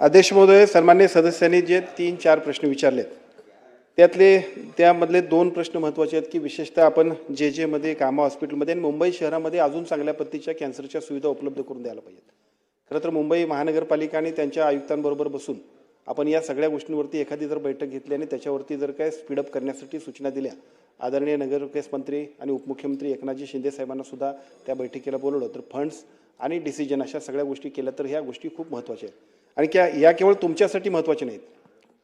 अध्यक्ष महोदय, सन्मान्य सदस्यांनी जे 3-4 प्रश्न विचारलेत त्यामधले 2 प्रश्न महत्त्वाचे आहेत की विशेषतः आपण जे मध्ये कामा हॉस्पिटलमध्ये आणि मुंबई शहरामध्ये अजून चांगल्या पद्धतीच्या कॅन्सरच्या सुविधा उपलब्ध करून द्यायला पाहिजेत. खरं तर मुंबई महानगरपालिका आणि त्यांच्या आयुक्तांबरोबर बसून आपण या सगळ्या गोष्टींवरती एखादी जर बैठक घेतली आणि त्याच्यावरती जर काय स्पीडअप करण्यासाठी सूचना दिल्या, आदरणीय नगरविकास मंत्री आणि उपमुख्यमंत्री एकनाथजी शिंदे साहेबांना सुद्धा त्या बैठकीला बोलवलं तर फंड्स आणि डिसिजन अशा सगळ्या गोष्टी केल्या तर ह्या गोष्टी खूप महत्त्वाच्या आहेत. आणि या केवळ तुमच्यासाठी महत्त्वाच्या नाहीत,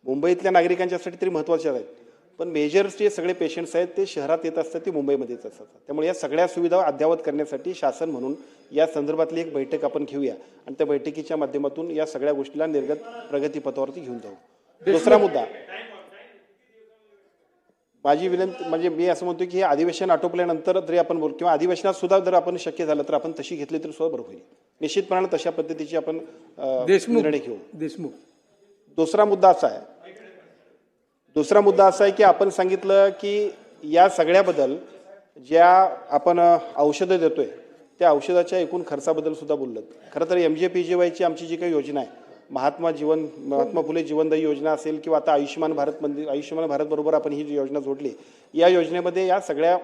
मुंबईतल्या नागरिकांच्यासाठी तरी महत्त्वाच्या आहेत. पण मेजर्स जे सगळे पेशंट्स आहेत ते शहरात येत असतात, ते मुंबईमध्येच असतात. त्यामुळे या सगळ्या सुविधा अद्ययावत करण्यासाठी शासन म्हणून या संदर्भातली एक बैठक आपण घेऊया आणि त्या बैठकीच्या माध्यमातून या सगळ्या गोष्टीला निर्गत प्रगतीपथावरती घेऊन जाऊ. दुसरा मुद्दा, माझी विनंती म्हणजे मी असं म्हणतो की हे अधिवेशन आटोपल्यानंतर जरी आपण बोल किंवा अधिवेशनात सुद्धा जर आपण शक्य झालं तर आपण तशी घेतली तरी सुद्धा बरं होईल. निश्चितपणाने तशा पद्धतीची आपण निर्णय घेऊ. दुसरा मुद्दा असा आहे की आपण सांगितलं की या सगळ्याबद्दल ज्या आपण औषधं देतोय त्या औषधाच्या एकूण खर्चाबद्दल सुद्धा बोललं. खरं तर MJPGYची आमची जी काही योजना आहे, महात्मा फुले जीवनदायी योजना असेल किंवा आता आयुष्यमान भारत बरोबर आपण ही जी योजना जोडली, या योजनेमध्ये या सगळ्या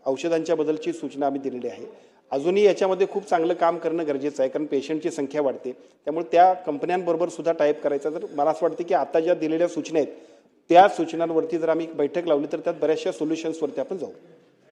औषधांच्या बद्दलची सूचना आम्ही दिलेली आहे. अजूनही याच्यामध्ये खूप चांगलं काम करणं गरजेचं आहे, कारण पेशंटची संख्या वाढते. त्यामुळे त्या कंपन्यांबरोबर सुद्धा टाईप करायचा. तर मला असं वाटतं की आता ज्या दिलेल्या सूचना आहेत त्या सूचनांवरती जर आम्ही बैठक लावली तर त्यात बऱ्याचशा सोल्युशन्सवरती आपण जाऊ.